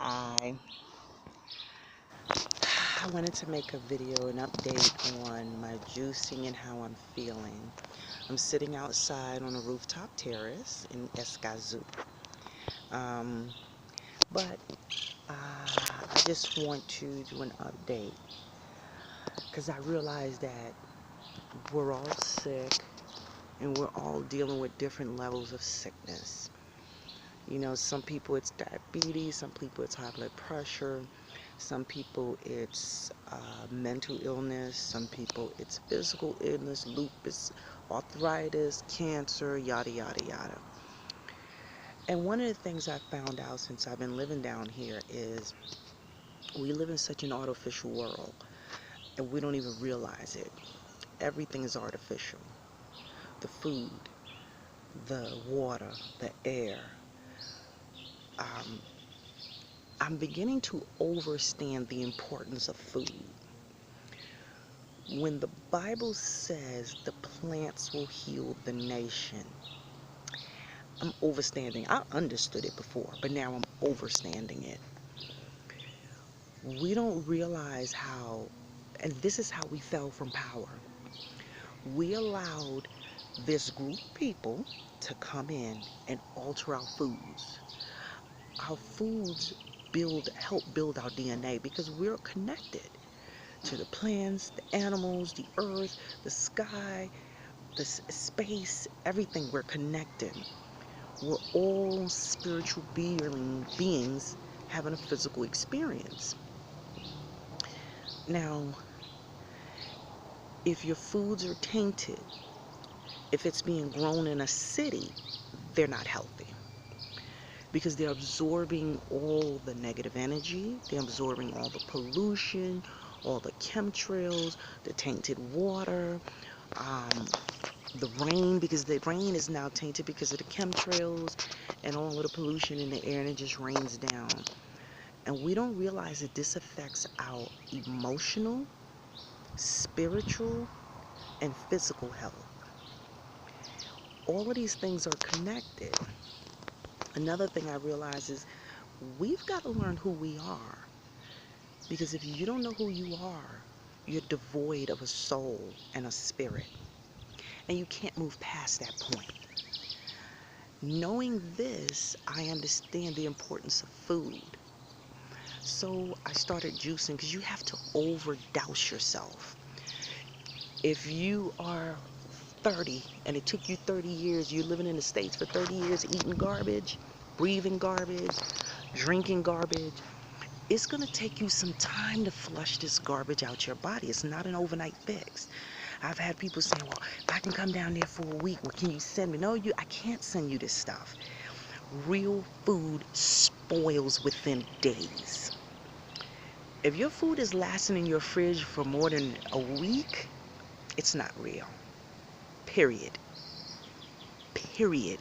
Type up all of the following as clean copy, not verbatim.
I wanted to make a video, an update on my juicing and how I'm feeling. I'm sitting outside on a rooftop terrace in Escazú. Um, but I just want to do an update because I realize that we're all sick and we're all dealing with different levels of sickness. You know, some people it's diabetes, some people it's high blood pressure, some people it's mental illness, some people it's physical illness, lupus, arthritis, cancer, yada, yada, yada. And one of the things I found out since I've been living down here is we live in such an artificial world and we don't even realize it. Everything is artificial. The food, the water, the air. Um, I'm beginning to understand the importance of food. When the Bible says the plants will heal the nation, I'm overstanding. I understood it before, but now I'm overstanding it. We don't realize how, and this is how we fell from power. We allowed this group of people to come in and alter our foods. Our foods help build our DNA because we're connected to the plants, the animals, the earth, the sky, the space, everything. We're connected. We're all spiritual beings having a physical experience. Now, if your foods are tainted, if it's being grown in a city, they're not healthy because they're absorbing all the negative energy, they're absorbing all the pollution, all the chemtrails, the tainted water, the rain, because the rain is now tainted because of the chemtrails and all of the pollution in the air, and it just rains down. And we don't realize that this affects our emotional, spiritual, and physical health. All of these things are connected. Another thing I realize is we've got to learn who we are. Because if you don't know who you are, you're devoid of a soul and a spirit. And you can't move past that point. Knowing this, I understand the importance of food. So I started juicing because you have to overdouse yourself. If you are 30 and it took you 30 years, you're living in the States for 30 years eating garbage, breathing garbage, drinking garbage, it's going to take you some time to flush this garbage out your body. It's not an overnight fix. I've had people say, well, if I can come down there for a week, well, can you send me? No, I can't send you this stuff. Real food spoils within days. If your food is lasting in your fridge for more than a week, it's not real. Period. Period.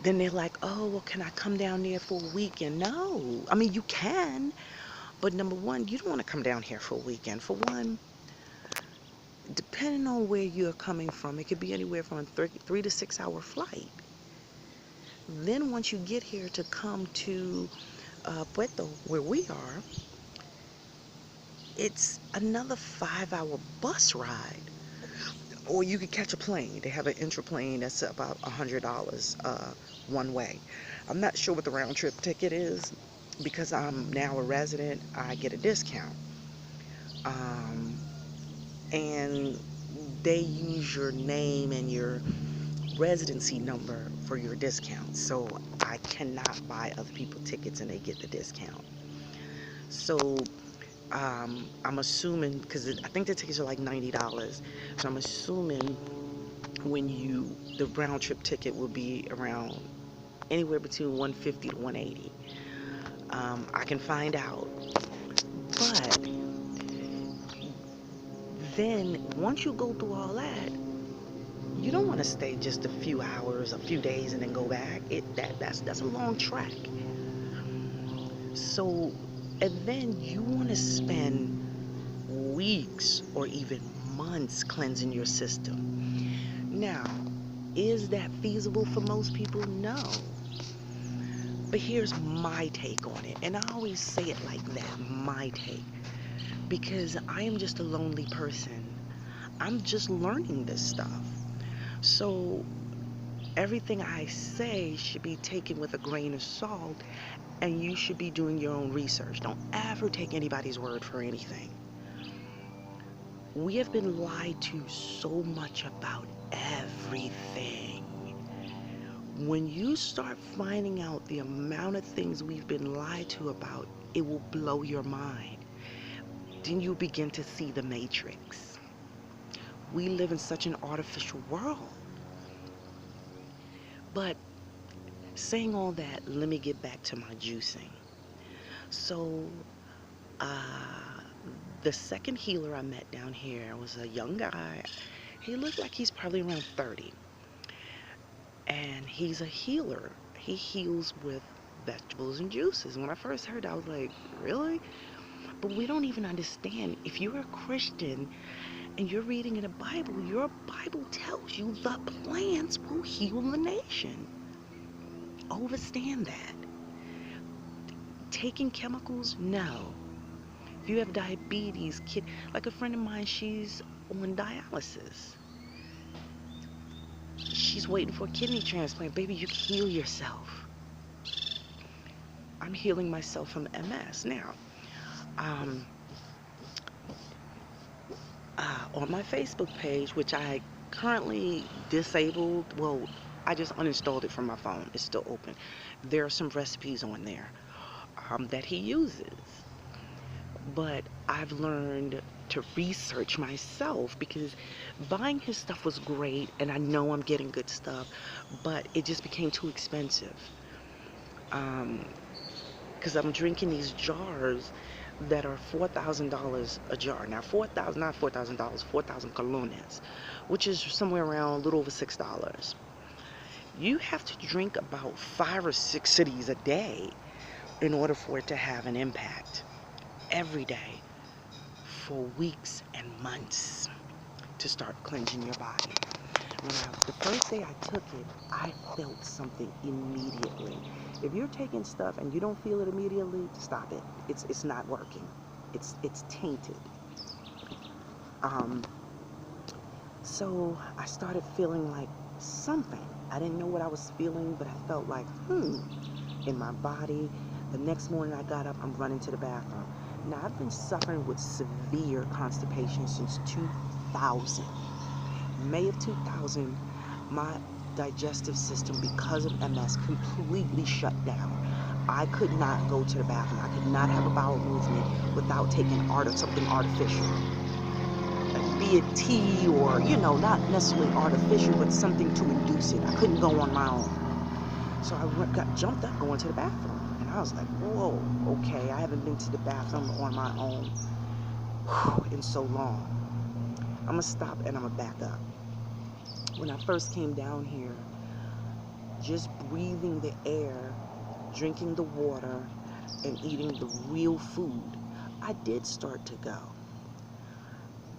Then they're like, oh, well, can I come down there for a weekend? No. I mean, you can. But number one, you don't want to come down here for a weekend. For one, depending on where you're coming from, it could be anywhere from a 3 to 6 hour flight. Then once you get here to come to Puerto, where we are, it's another 5 hour bus ride. Or you could catch a plane. They have an intraplane that's about $100 one way. I'm not sure what the round trip ticket is. Because I'm now a resident, I get a discount. Um, and they use your name and your residency number for your discount. So I cannot buy other people tickets and they get the discount. So I'm assuming, because I think the tickets are like $90. So I'm assuming the round trip ticket will be around anywhere between 150 to 180. I can find out. But then once you go through all that, you don't want to stay just a few hours, a few days, and then go back. That's a long track. So, and then you want to spend weeks or even months cleansing your system. Now, is that feasible for most people? No. But here's my take on it. And I always say it like that, my take. Because I am just a lonely person. I'm just learning this stuff. So everything I say should be taken with a grain of salt, and you should be doing your own research. Don't ever take anybody's word for anything. We have been lied to so much about everything. When you start finding out the amount of things we've been lied to about, it will blow your mind. Then you begin to see the matrix. We live in such an artificial world. But saying all that, let me get back to my juicing. So, uh, the second healer I met down here was a young guy. He looked like he's probably around 30. And he's a healer. He heals with vegetables and juices. When I first heard it, I was like, really? But we don't even understand. If you're a Christian and you're reading in the Bible, your Bible tells you the plants will heal the nation. Understand that. Taking chemicals, no. If you have diabetes, like a friend of mine, she's on dialysis. She's waiting for a kidney transplant. Baby, you can heal yourself. I'm healing myself from MS. Now, um, on my Facebook page, which I currently disabled, well, I just uninstalled it from my phone. It's still open. There are some recipes on there that he uses. But I've learned to research myself because buying his stuff was great and I know I'm getting good stuff, but it just became too expensive. Because I'm drinking these jars that are $4,000 a jar. Now, 4,000, not $4,000, 4,000 colones, which is somewhere around a little over $6. You have to drink about 5 or 6 of these a day in order for it to have an impact every day for weeks and months to start cleansing your body. The first day I took it, I felt something immediately. If you're taking stuff and you don't feel it immediately, stop it. It's not working. It's tainted. Um, so I started feeling like something. I didn't know what I was feeling, but I felt like in my body. The next morning I got up, I'm running to the bathroom. Now I've been suffering with severe constipation since 2000. May of 2000, my digestive system, because of MS, completely shut down. I could not go to the bathroom. I could not have a bowel movement without taking something artificial. Be it tea or, not necessarily artificial, but something to induce it. I couldn't go on my own. So I jumped up going to the bathroom. And I was like, whoa, okay, I haven't been to the bathroom on my own in so long. I'm going to stop and I'm going to back up. When I first came down here, just breathing the air, drinking the water, and eating the real food, I did start to go.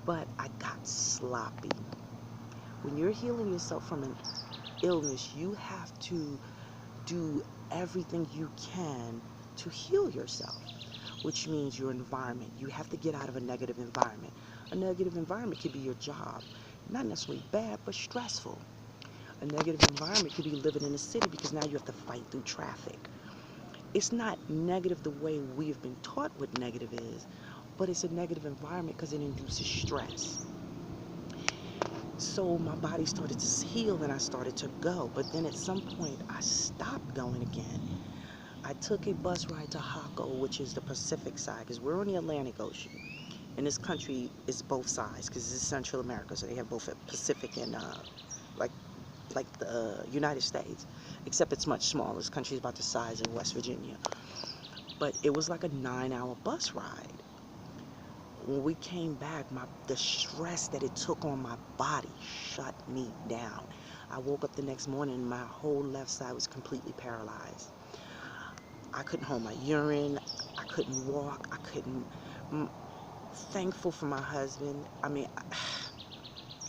But I got sloppy. When you're healing yourself from an illness, you have to do everything you can to heal yourself, which means your environment. You have to get out of a negative environment. A negative environment could be your job. Not necessarily bad, but stressful. A negative environment could be living in a city because now you have to fight through traffic. It's not negative the way we've been taught what negative is, but it's a negative environment because it induces stress. So my body started to heal and I started to go. But then at some point, I stopped going again. I took a bus ride to Hako, which is the Pacific side, because we're on the Atlantic Ocean. And this country is both sides, because it's Central America, so they have both Pacific and like the United States, except it's much smaller. This country is about the size of West Virginia. But it was like a 9-hour bus ride. When we came back, the stress that it took on my body shut me down. I woke up the next morning and my whole left side was completely paralyzed. I couldn't hold my urine. I couldn't walk. I couldn't. Thankful for my husband. I mean,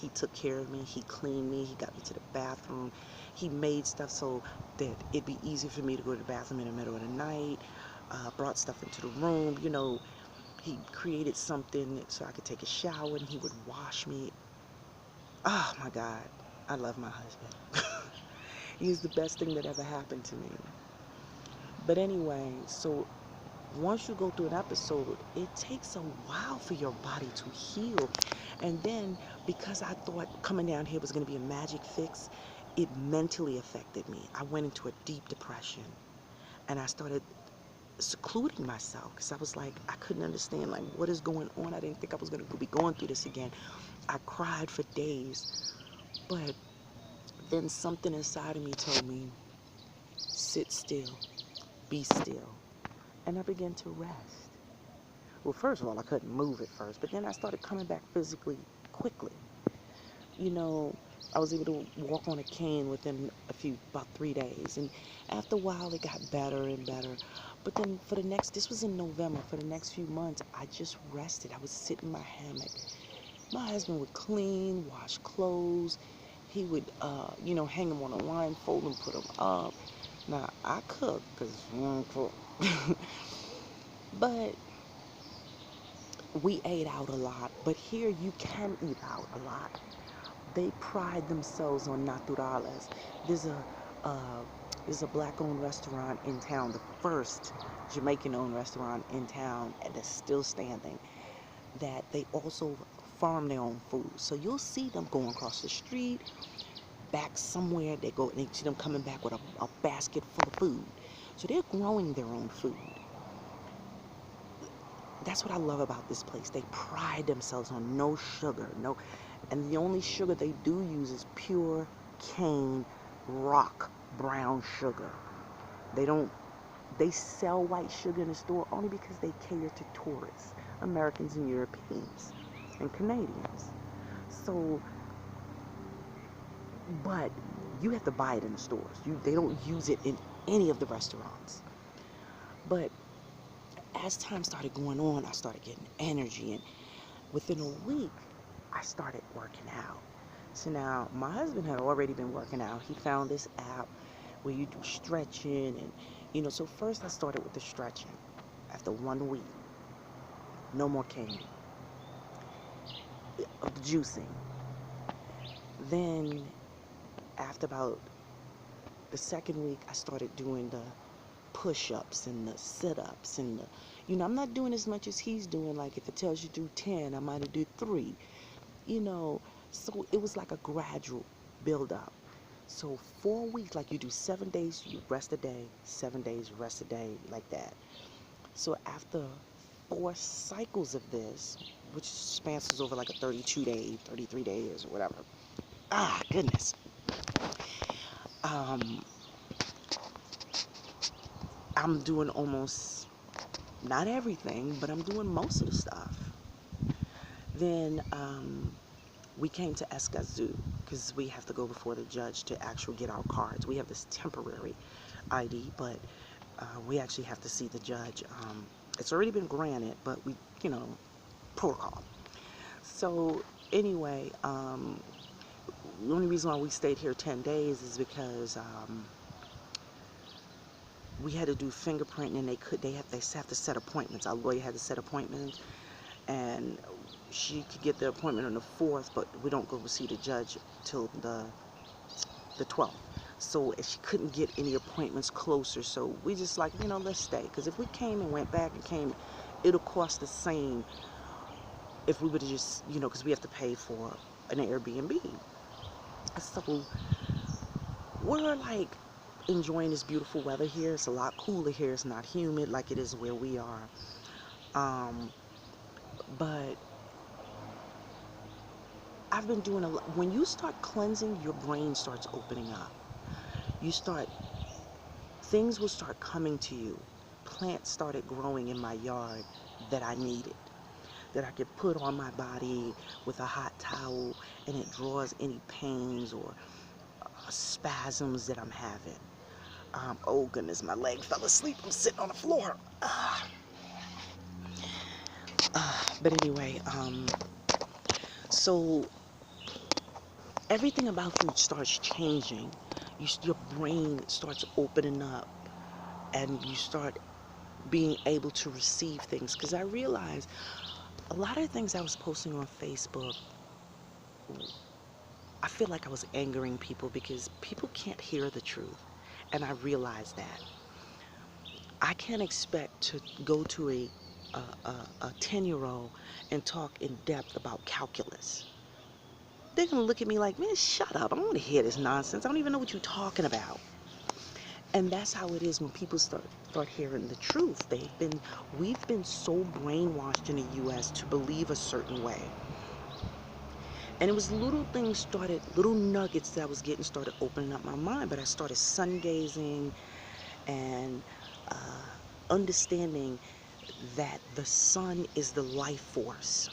he took care of me. He cleaned me. He got me to the bathroom. he made stuff so that it'd be easy for me to go to the bathroom in the middle of the night. Brought stuff into the room. He created something so I could take a shower, and he would wash me. Oh my God, I love my husband. He's the best thing that ever happened to me. But anyway, so once you go through an episode, it takes a while for your body to heal. And then, because I thought coming down here was going to be a magic fix, it mentally affected me. I went into a deep depression, and I started secluding myself because I was like, I couldn't understand, like, what is going on. I didn't think I was going to be going through this again. I cried for days, but then something inside of me told me, sit still, be still. And I began to rest. Well, first of all, I couldn't move at first, but then I started coming back physically quickly. You know, I was able to walk on a cane within about 3 days. And after a while, it got better and better. But then this was in November, for the next few months, I just rested. I would sit in my hammock. My husband would clean, wash clothes. He would, hang them on a line, fold them, put them up. Now, I cook because I don't cook. But we ate out a lot. But here you can eat out a lot. They pride themselves on naturales. There's a uh, there's a black-owned restaurant in town, the first Jamaican-owned restaurant in town, and it's still standing. That they also farm their own food. So you'll see them going across the street, back somewhere. They go and you see them coming back with a basket full of food. So they're growing their own food. That's what I love about this place. They pride themselves on no sugar, and the only sugar they do use is pure cane rock brown sugar. They don't they sell white sugar in the store only because they cater to tourists, Americans and Europeans and Canadians. So, but you have to buy it in the stores. They don't use it in any of the restaurants. But as time started going on, I started getting energy, and within a week, I started working out. So now, my husband had already been working out. He found this app where you do stretching, and so first I started with the stretching. After 1 week, no more cane, of the juicing. Then, after about the second week, I started doing the push-ups and the sit-ups and I'm not doing as much as he's doing. Like if it tells you do 10, I might have do 3. you know so it was like a gradual build up. So 4 weeks, like you do 7 days, you rest a day, 7 days, rest a day, like that. So after 4 cycles of this, which spans over like a 32-day, 33 days or whatever, goodness, um I'm doing almost, not everything, but I'm doing most of the stuff. Then we came to Escazú because we have to go before the judge to actually get our cards. We have this temporary ID, but we actually have to see the judge. It's already been granted, but protocol. So anyway, the only reason why we stayed here 10 days is because we had to do fingerprinting, and they have to set appointments. Our lawyer had to set appointments, and she could get the appointment on the 4th, but we don't go to see the judge till the 12th. So she couldn't get any appointments closer, so we just like, let's stay, because if we came and went back and came, it'll cost the same if we would have just, because we have to pay for an Airbnb. So we're like enjoying this beautiful weather here. It's a lot cooler here. It's not humid like it is where we are. But I've been doing a lot. When you start cleansing, your brain starts opening up. Things will start coming to you. Plants started growing in my yard that I needed, that I could put on my body with a hot towel, and it draws any pains or spasms that I'm having. Oh goodness, my leg fell asleep. I'm sitting on the floor. But anyway, so everything about food starts changing. your brain starts opening up, and you start being able to receive things. Because I realized a lot of the things I was posting on Facebook, I feel like I was angering people because people can't hear the truth. And I realized that. I can't expect to go to a 10-year-old and talk in depth about calculus. They're going to look at me like, man, shut up. I don't want to hear this nonsense. I don't even know what you're talking about. And that's how it is when people start hearing the truth. We've been so brainwashed in the U.S. to believe a certain way. And it was little things little nuggets that I was getting started opening up my mind. But I started sun gazing and understanding that the sun is the life force.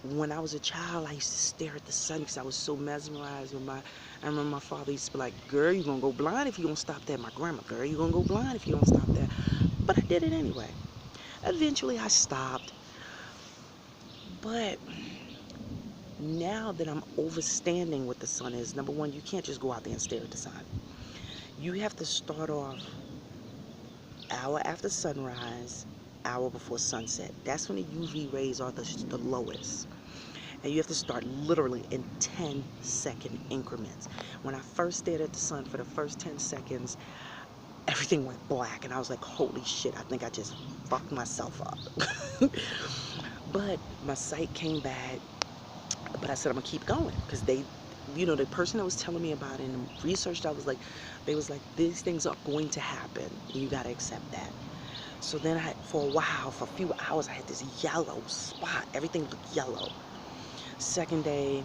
When I was a child, I used to stare at the sun because I was so mesmerized with I remember my father used to be like, girl, you're going to go blind if you don't stop that. My grandma, girl, you're going to go blind if you don't stop that. But I did it anyway. Eventually, I stopped. But now that I'm overstanding what the sun is, number one, you can't just go out there and stare at the sun. You have to start off hour after sunrise, hour before sunset. That's when the UV rays are the lowest. And you have to start literally in 10-second increments. When I first stared at the sun for the first 10 seconds, everything went black. And I was like, holy shit, I think I just fucked myself up. But my sight came back. But I said, I'm going to keep going. Because the person that was telling me about it and the research, they was like, these things are going to happen. You got to accept that. So then for a while, for a few hours, I had this yellow spot. Everything looked yellow. Second day,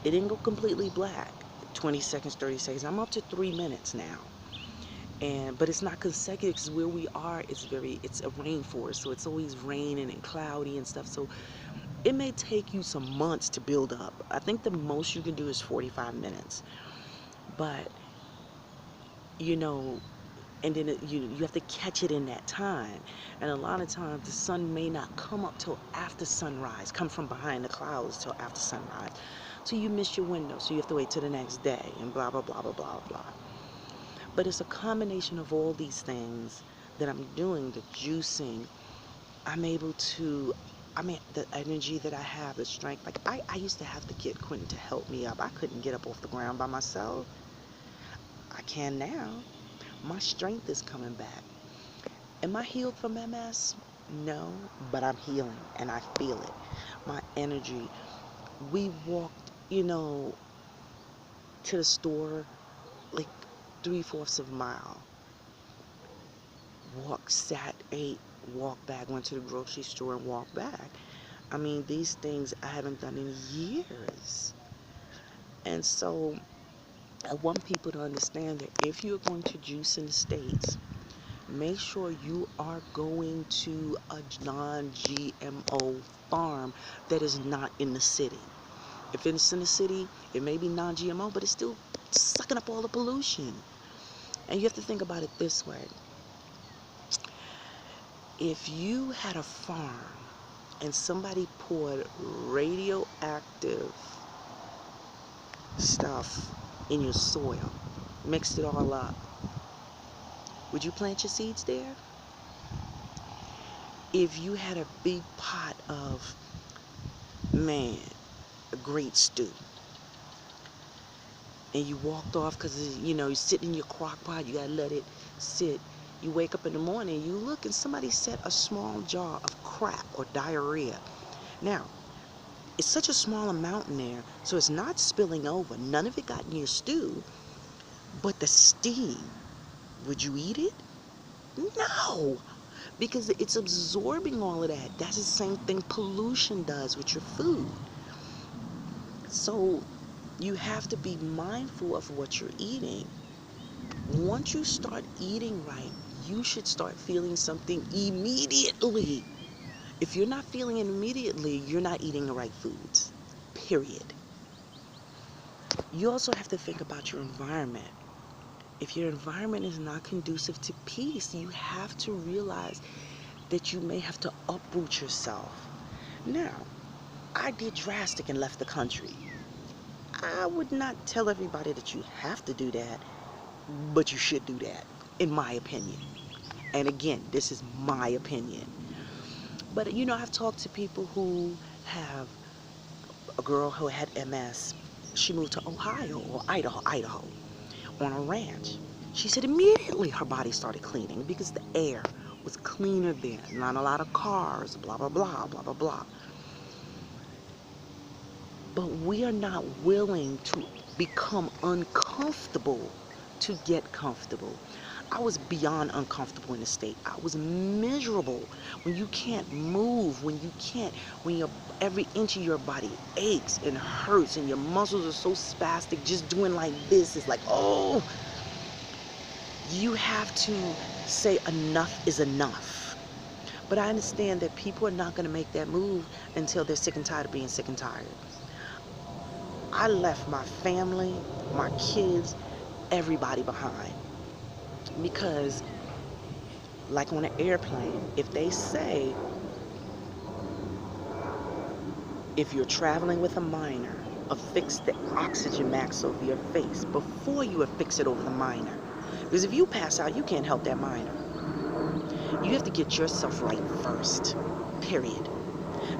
it didn't go completely black. 20 seconds, 30 seconds. I'm up to 3 minutes now. But it's not consecutive because where we are, it's a rainforest. So it's always raining and cloudy and stuff. So it may take you some months to build up. I think the most you can do is 45 minutes. But, and then you have to catch it in that time. And a lot of times the sun may not come up till after sunrise, come from behind the clouds till after sunrise. So you miss your window, so you have to wait till the next day and blah, blah, blah, blah, blah, blah. But it's a combination of all these things that I'm doing, the juicing. The energy that I have, the strength. Like, I used to have to get Quentin to help me up. I couldn't get up off the ground by myself. I can now. My strength is coming back. Am I healed from MS? No, but I'm healing and I feel it. My energy. We walked, to the store like 3/4 of a mile. Walked, sat, ate, walked back, went to the grocery store and walked back. I mean, these things I haven't done in years. And so I want people to understand that if you're going to juice in the States, make sure you are going to a non-GMO farm that is not in the city. If it's in the city, it may be non-GMO, but it's still sucking up all the pollution. And you have to think about it this way. If you had a farm and somebody poured radioactive stuff in your soil, mixed it all up, would you plant your seeds there? If you had a big pot of, a great stew, and you walked off because, you sit in your crock pot, you gotta let it sit. You wake up in the morning, you look, and somebody set a small jar of crap or diarrhea. Now, it's such a small amount in there, so it's not spilling over. None of it got in your stew, but the steam, would you eat it? No, because it's absorbing all of that. That's the same thing pollution does with your food. So you have to be mindful of what you're eating. Once you start eating right, you should start feeling something immediately. If you're not feeling it immediately, you're not eating the right foods. Period. You also have to think about your environment. If your environment is not conducive to peace, you have to realize that you may have to uproot yourself. Now, I did drastic and left the country. I would not tell everybody that you have to do that, but you should do that, in my opinion. And again, this is my opinion. But I've talked to people who have a girl who had MS. She moved to Ohio or Idaho, on a ranch. She said immediately her body started cleaning because the air was cleaner there. Not a lot of cars, blah, blah, blah, blah, blah, blah. But we are not willing to become uncomfortable to get comfortable. I was beyond uncomfortable in the state. I was miserable when you can't move, when every inch of your body aches and hurts and your muscles are so spastic. Just doing like this is like, oh, you have to say enough is enough. But I understand that people are not going to make that move until they're sick and tired of being sick and tired. I left my family, my kids, everybody behind. Because, like on an airplane, if they say, if you're traveling with a minor, affix the oxygen mask over your face before you affix it over the minor. Because if you pass out, you can't help that minor. You have to get yourself right first, period.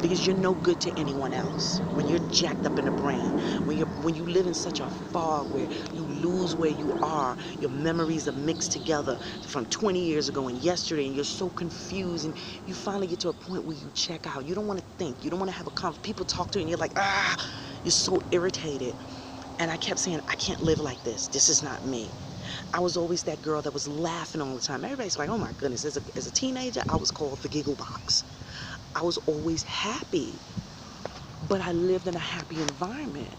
Because you're no good to anyone else. When you're jacked up in the brain, when you live in such a fog where you lose where you are, your memories are mixed together from 20 years ago and yesterday, and you're so confused, and you finally get to a point where you check out. You don't want to think. You don't want to have a conversation. People talk to you, and you're like, you're so irritated. And I kept saying, I can't live like this. This is not me. I was always that girl that was laughing all the time. Everybody's like, oh my goodness. As a teenager, I was called the giggle box. I was always happy, but I lived in a happy environment.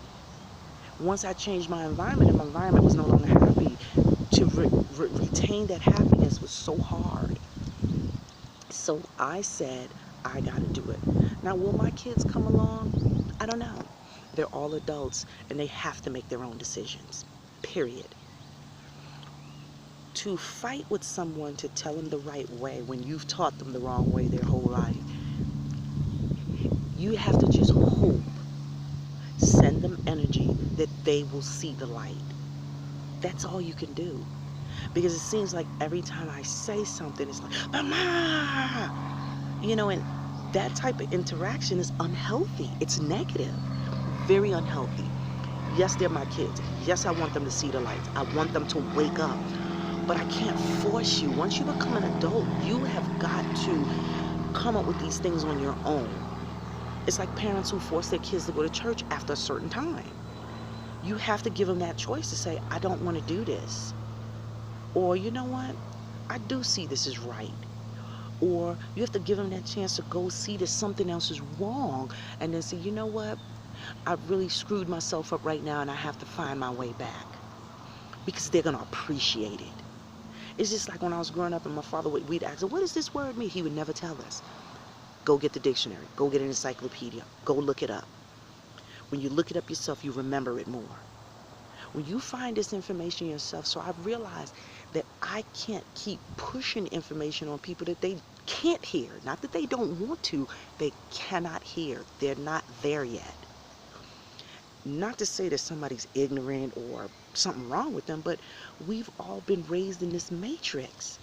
Once I changed my environment and my environment was no longer happy, to retain that happiness was so hard. So I said, I gotta do it. Now, will my kids come along? I don't know. They're all adults and they have to make their own decisions, period. To fight with someone to tell them the right way when you've taught them the wrong way their whole life, you have to just hope, send them energy that they will see the light. That's all you can do. Because it seems like every time I say something, it's like, Mama! And that type of interaction is unhealthy. It's negative. Very unhealthy. Yes, they're my kids. Yes, I want them to see the light. I want them to wake up. But I can't force you. Once you become an adult, you have got to come up with these things on your own. It's like parents who force their kids to go to church after a certain time. You have to give them that choice to say, I don't want to do this. Or, you know what? I do see this is right. Or you have to give them that chance to go see that something else is wrong. And then say, you know what? I've really screwed myself up right now and I have to find my way back. Because they're going to appreciate it. It's just like when I was growing up and my father we'd ask him, what does this word mean? He would never tell us. Go get the dictionary. Go get an encyclopedia. Go look it up. When you look it up yourself, you remember it more. When you find this information yourself, so I've realized that I can't keep pushing information on people that they can't hear. Not that they don't want to, they cannot hear. They're not there yet. Not to say that somebody's ignorant or something wrong with them, but we've all been raised in this matrix.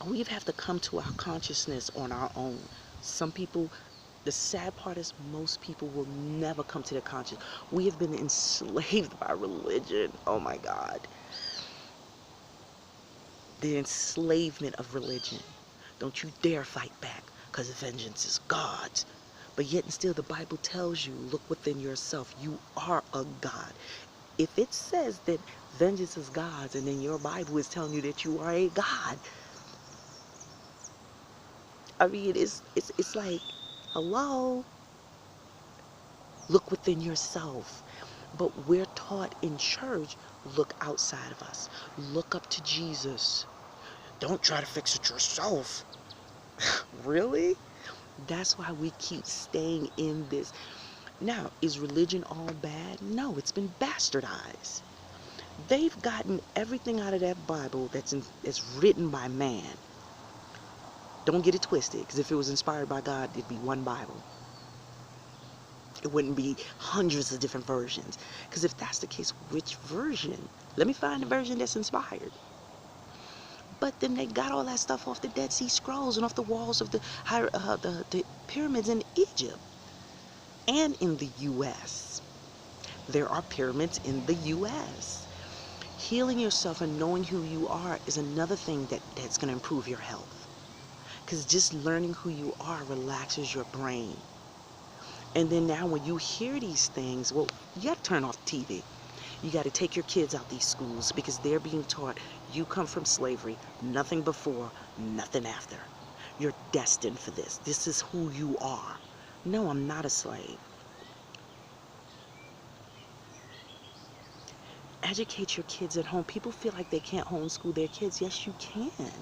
We have to come to our consciousness on our own. Some people, the sad part is most people will never come to their conscious. We have been enslaved by religion. Oh my God. The enslavement of religion. Don't you dare fight back, because vengeance is God's. But yet and still the Bible tells you, look within yourself. You are a God. If it says that vengeance is God's, and then your Bible is telling you that you are a God, I mean, it's like, hello? Look within yourself. But we're taught in church, look outside of us. Look up to Jesus. Don't try to fix it yourself. Really? That's why we keep staying in this. Now, is religion all bad? No, it's been bastardized. They've gotten everything out of that Bible that's written by man. Don't get it twisted, because if it was inspired by God, it'd be one Bible. It wouldn't be hundreds of different versions. Because if that's the case, which version? Let me find the version that's inspired. But then they got all that stuff off the Dead Sea Scrolls and off the walls of the pyramids in Egypt and in the U.S. There are pyramids in the U.S. Healing yourself and knowing who you are is another thing that's going to improve your health. Because just learning who you are relaxes your brain. And then now when you hear these things, well, you got to turn off the TV. You got to take your kids out these schools because they're being taught you come from slavery, nothing before, nothing after. You're destined for this. This is who you are. No, I'm not a slave. Educate your kids at home. People feel like they can't homeschool their kids. Yes, you can.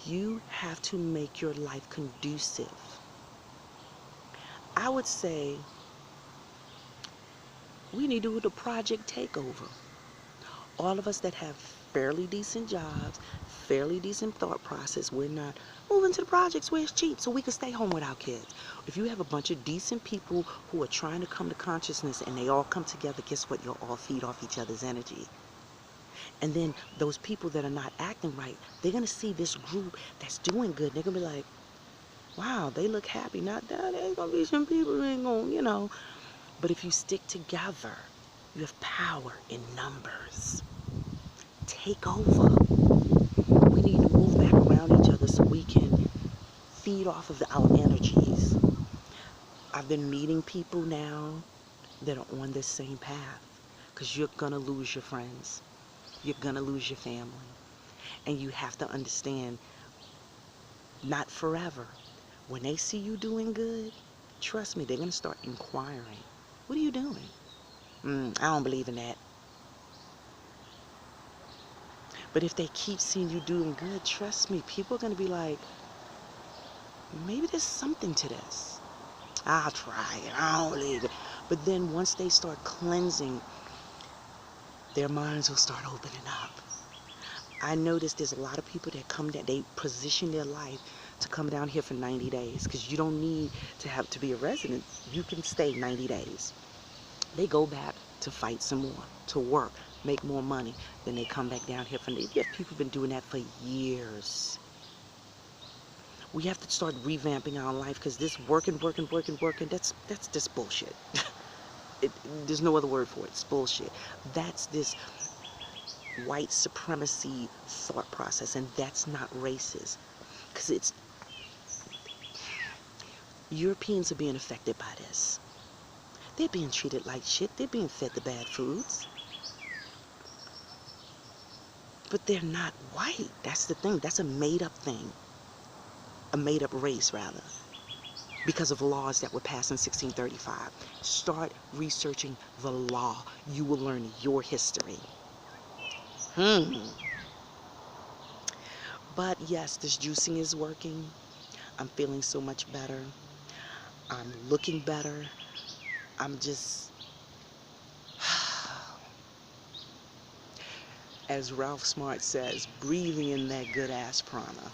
You have to make your life conducive. I would say we need to do the project takeover. All of us that have fairly decent jobs, fairly decent thought process, we're not moving to the projects where it's cheap so we can stay home with our kids. If you have a bunch of decent people who are trying to come to consciousness and they all come together, guess what? You'll all feed off each other's energy. And then those people that are not acting right, they're going to see this group that's doing good. They're going to be like, wow, they look happy. Now, there's going to be some people who ain't going, you know. But if you stick together, you have power in numbers. Take over. We need to move back around each other so we can feed off of our energies. I've been meeting people now that are on this same path because you're going to lose your friends. You're going to lose your family. And you have to understand, not forever. When they see you doing good, trust me, they're going to start inquiring. What are you doing? I don't believe in that. But if they keep seeing you doing good, trust me, people are going to be like, maybe there's something to this. I'll try it. I don't believe it. But then once they start cleansing, their minds will start opening up. I noticed there's a lot of people that come down, they position their life to come down here for 90 days because you don't need to have to be a resident. You can stay 90 days. They go back to fight some more, to work, make more money. Then they come back down here for, yeah, people have been doing that for years. We have to start revamping our life because this working, that's just bullshit. There's no other word for it. It's bullshit. That's this white supremacy thought process, and that's not racist. Because it's Europeans are being affected by this. They're being treated like shit. They're being fed the bad foods. But they're not white. That's the thing. That's a made-up thing. A made-up race, rather. Because of laws that were passed in 1635. Start researching the law. You will learn your history. But yes, this juicing is working. I'm feeling so much better. I'm looking better. I'm just, as Ralph Smart says, breathing in that good ass prana.